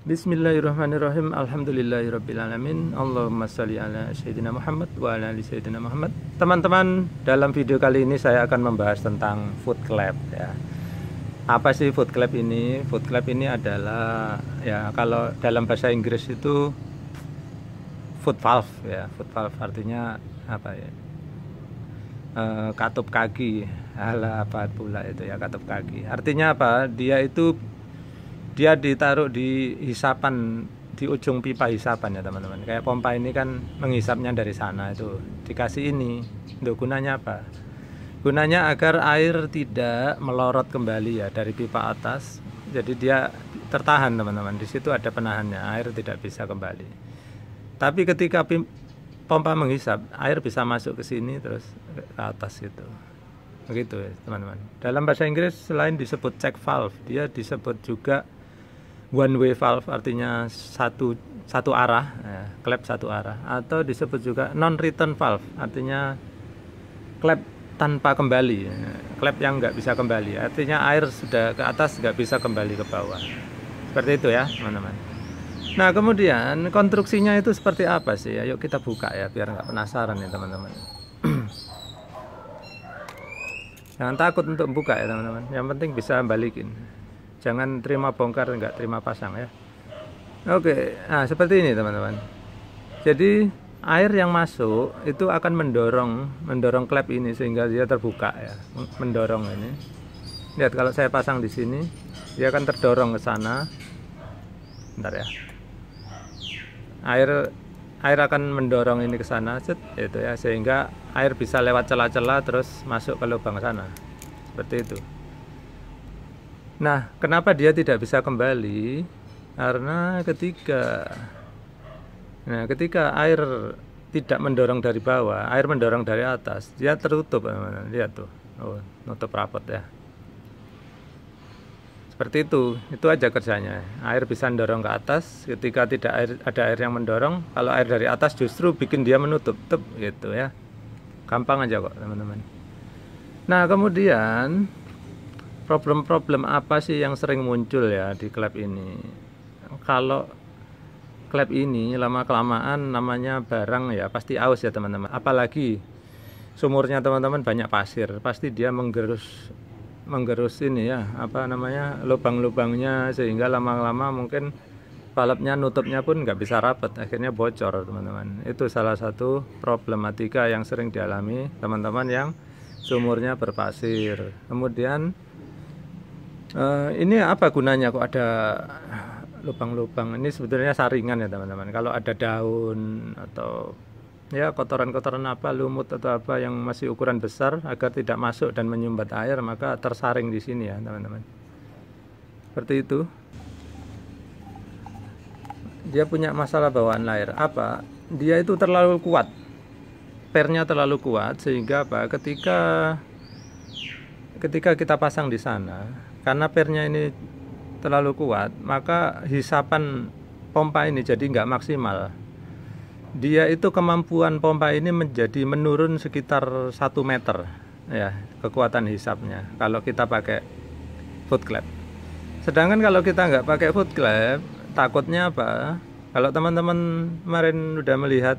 Bismillahirrahmanirrahim. Alhamdulillahirrabbilalamin. Allahumma sholli ala Sayyidina Muhammad wa ala ali Sayyidina Muhammad. Teman-teman, dalam video kali ini saya akan membahas tentang foot clamp ya. Apa sih foot clamp ini? Foot clamp ini adalah ya, kalau dalam bahasa Inggris itu foot valve ya. Foot valve artinya apa ya? Katup kaki. Alah, apa pula itu ya, katup kaki. Artinya apa? Dia ditaruh di hisapan, di ujung pipa hisapan ya teman-teman. Kayak pompa ini kan menghisapnya dari sana, itu dikasih ini. Untuk gunanya apa? Gunanya agar air tidak melorot kembali ya dari pipa atas. Jadi dia tertahan teman-teman. Di situ ada penahannya, air tidak bisa kembali. Tapi ketika pompa menghisap, air bisa masuk ke sini terus ke atas gitu. Begitu ya teman-teman. Dalam bahasa Inggris selain disebut check valve, dia disebut juga one way valve, artinya satu arah ya, klep satu arah, atau disebut juga non return valve, artinya klep tanpa kembali, klep yang nggak bisa kembali, artinya air sudah ke atas nggak bisa kembali ke bawah. Seperti itu ya teman-teman. Nah kemudian konstruksinya itu seperti apa sih? Ayo kita buka ya biar nggak penasaran ya teman-teman. Jangan takut untuk buka ya teman-teman, yang penting bisa balikin. Jangan terima bongkar, nggak terima pasang ya. Oke, nah seperti ini teman-teman. Jadi air yang masuk itu akan mendorong klep ini sehingga dia terbuka ya, mendorong ini. Lihat kalau saya pasang di sini, dia akan terdorong ke sana. Bentar ya. Air akan mendorong ini ke sana, itu ya, sehingga air bisa lewat celah-celah terus masuk ke lubang sana. Seperti itu. Nah, kenapa dia tidak bisa kembali? Karena ketika air tidak mendorong dari bawah, air mendorong dari atas, dia tertutup. Lihat tuh, nutup rapot ya. Seperti itu aja kerjanya. Air bisa mendorong ke atas. Ketika tidak ada air yang mendorong, kalau air dari atas justru bikin dia menutup, gitu ya. Gampang aja kok teman-teman. Nah, kemudian problem-problem apa sih yang sering muncul ya di klep ini? Kalau klep ini lama-kelamaan namanya barang ya pasti aus ya teman-teman. Apalagi sumurnya teman-teman banyak pasir, pasti dia menggerus ini ya, apa namanya, lubang-lubangnya, sehingga lama-lama mungkin valve-nya nutupnya pun nggak bisa rapat, akhirnya bocor teman-teman. Itu salah satu problematika yang sering dialami teman-teman yang sumurnya berpasir. Kemudian ini apa gunanya kok ada lubang-lubang? Ini sebetulnya saringan ya teman-teman. Kalau ada daun atau ya kotoran-kotoran apa, lumut atau apa yang masih ukuran besar, agar tidak masuk dan menyumbat air, maka tersaring di sini ya teman-teman. Seperti itu. Dia punya masalah bawaan air. Apa? Dia itu terlalu kuat. Pernya terlalu kuat sehingga apa? Ketika kita pasang di sana, karena pernya ini terlalu kuat, maka hisapan pompa ini jadi nggak maksimal. Dia itu kemampuan pompa ini menurun sekitar 1 meter ya, kekuatan hisapnya kalau kita pakai foot clamp. Sedangkan kalau kita nggak pakai foot clamp, takutnya apa? Kalau teman-teman kemarin udah melihat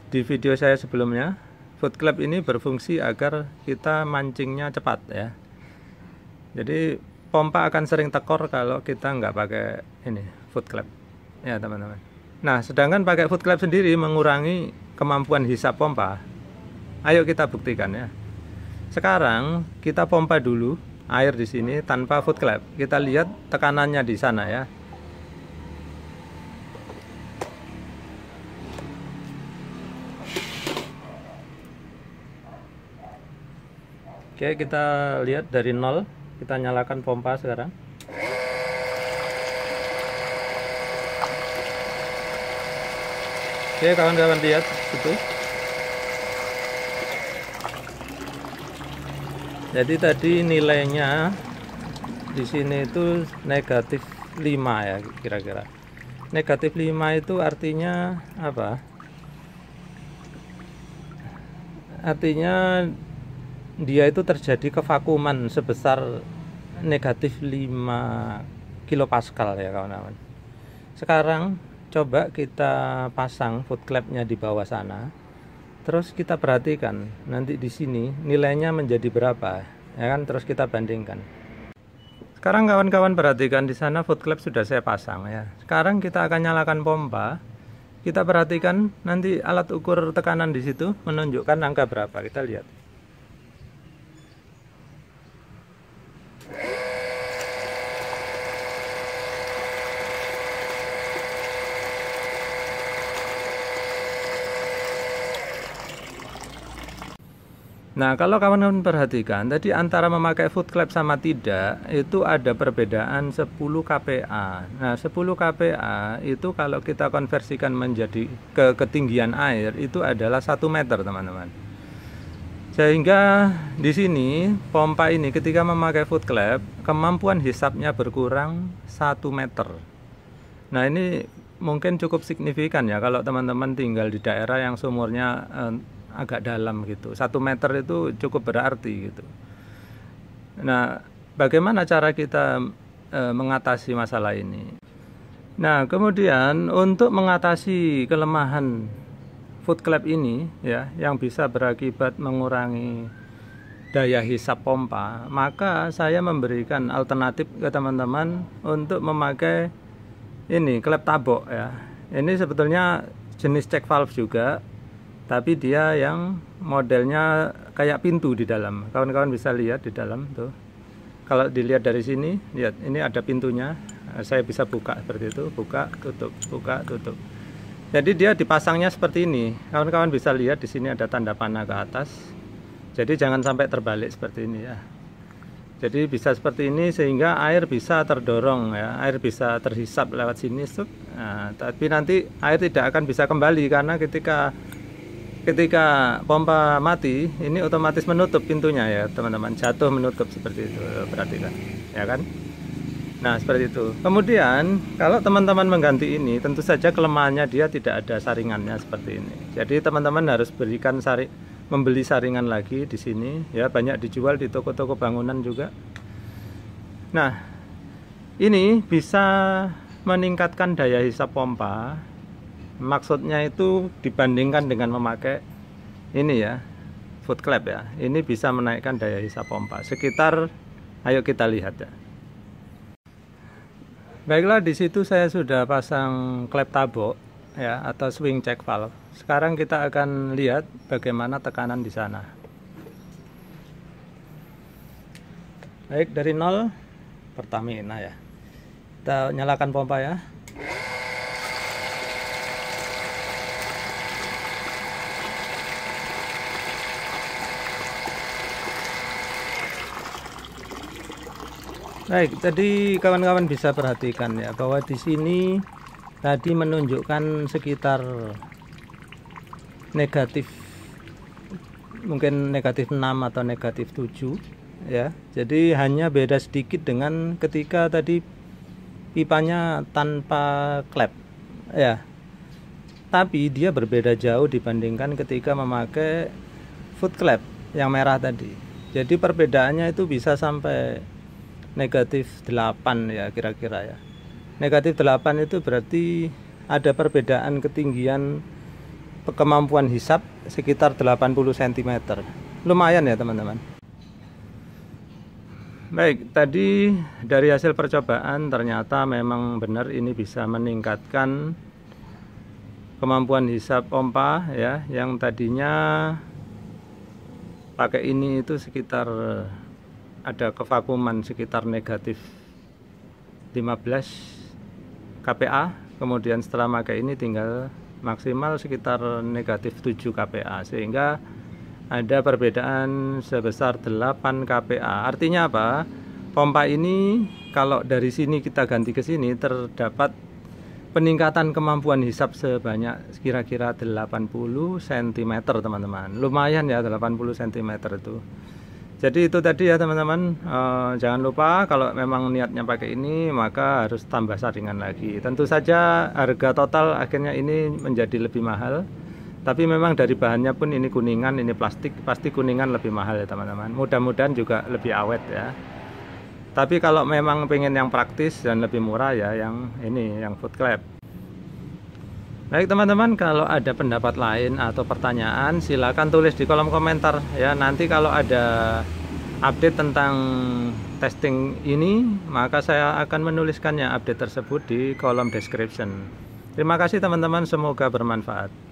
di video saya sebelumnya, foot clamp ini berfungsi agar kita mancingnya cepat ya. Jadi pompa akan sering tekor kalau kita nggak pakai ini foot clamp ya teman-teman. Nah, sedangkan pakai foot clamp sendiri mengurangi kemampuan hisap pompa. Ayo kita buktikan ya. Sekarang kita pompa dulu air di sini tanpa foot clamp. Kita lihat tekanannya di sana ya. Oke, kita lihat dari nol. Kita nyalakan pompa sekarang. Oke, kawan-kawan lihat itu. Jadi tadi nilainya di sini itu negatif 5 ya kira-kira. Negatif 5 itu artinya apa? Artinya dia itu terjadi kevakuman sebesar negatif 5 kilopascal ya kawan-kawan. Sekarang coba kita pasang foot clamp-nya di bawah sana. Terus kita perhatikan nanti di sini nilainya menjadi berapa, ya kan? Terus kita bandingkan. Sekarang kawan-kawan perhatikan di sana foot clamp sudah saya pasang ya. Sekarang kita akan nyalakan pompa. Kita perhatikan nanti alat ukur tekanan di situ menunjukkan angka berapa. Kita lihat. Nah, kalau kawan-kawan perhatikan, tadi antara memakai foot clamp sama tidak, itu ada perbedaan 10 kPa. Nah, 10 kPa itu kalau kita konversikan menjadi ke ketinggian air, itu adalah 1 meter, teman-teman. Sehingga di sini, pompa ini ketika memakai foot clamp, kemampuan hisapnya berkurang 1 meter. Nah, ini mungkin cukup signifikan ya, kalau teman-teman tinggal di daerah yang sumurnya agak dalam gitu. 1 meter itu cukup berarti gitu. Nah, bagaimana cara kita mengatasi masalah ini? Nah, kemudian untuk mengatasi kelemahan foot clamp ini ya, yang bisa berakibat mengurangi daya hisap pompa, maka saya memberikan alternatif ke teman-teman untuk memakai ini klep tabok ya. Ini sebetulnya jenis check valve juga, tapi dia yang modelnya kayak pintu di dalam. Kawan-kawan bisa lihat di dalam tuh. Kalau dilihat dari sini, lihat ini ada pintunya. Saya bisa buka seperti itu, buka, tutup, buka, tutup. Jadi dia dipasangnya seperti ini. Kawan-kawan bisa lihat di sini ada tanda panah ke atas. Jadi jangan sampai terbalik seperti ini ya. Jadi bisa seperti ini sehingga air bisa terdorong ya, air bisa terhisap lewat sini. Nah, tapi nanti air tidak akan bisa kembali karena ketika pompa mati, ini otomatis menutup pintunya ya teman-teman, jatuh menutup seperti itu, perhatikan ya kan. Nah seperti itu. Kemudian kalau teman-teman mengganti ini, tentu saja kelemahannya dia tidak ada saringannya seperti ini. Jadi teman-teman harus membeli saringan lagi di sini ya, banyak dijual di toko-toko bangunan juga. Nah ini bisa meningkatkan daya hisap pompa. Maksudnya itu dibandingkan dengan memakai ini ya, foot clamp ya, ini bisa menaikkan daya hisap pompa sekitar, ayo kita lihat ya. Baiklah, di situ saya sudah pasang klep tabok ya, atau swing check valve. Sekarang kita akan lihat bagaimana tekanan di sana. Baik, dari 0 Pertamina ya. Kita nyalakan pompa ya. Baik, tadi kawan-kawan bisa perhatikan ya bahwa di sini tadi menunjukkan sekitar negatif, mungkin negatif 6 atau negatif 7 ya. Jadi hanya beda sedikit dengan ketika tadi pipanya tanpa klep ya. Tapi dia berbeda jauh dibandingkan ketika memakai foot clamp yang merah tadi. Jadi perbedaannya itu bisa sampai negatif 8 ya kira-kira ya. Negatif 8 itu berarti ada perbedaan ketinggian kemampuan hisap sekitar 80 cm. Lumayan ya teman-teman. Baik, tadi dari hasil percobaan ternyata memang benar ini bisa meningkatkan kemampuan hisap pompa ya, yang tadinya pakai ini itu sekitar ada kevakuman sekitar negatif 15 kPa, kemudian setelah pakai ini tinggal maksimal sekitar negatif 7 kPa, sehingga ada perbedaan sebesar 8 kPa. Artinya apa? Pompa ini kalau dari sini kita ganti ke sini terdapat peningkatan kemampuan hisap sebanyak kira-kira 80 cm teman-teman. Lumayan ya 80 cm itu. Jadi itu tadi ya teman-teman, jangan lupa kalau memang niatnya pakai ini maka harus tambah saringan lagi. Tentu saja harga total akhirnya ini menjadi lebih mahal, tapi memang dari bahannya pun ini kuningan, ini plastik, pasti kuningan lebih mahal ya teman-teman. Mudah-mudahan juga lebih awet ya. Tapi kalau memang pengen yang praktis dan lebih murah ya yang ini, yang Food Clap. Baik teman-teman, kalau ada pendapat lain atau pertanyaan silakan tulis di kolom komentar ya. Nanti kalau ada update tentang testing ini, maka saya akan menuliskannya update tersebut di kolom description. Terima kasih teman-teman, semoga bermanfaat.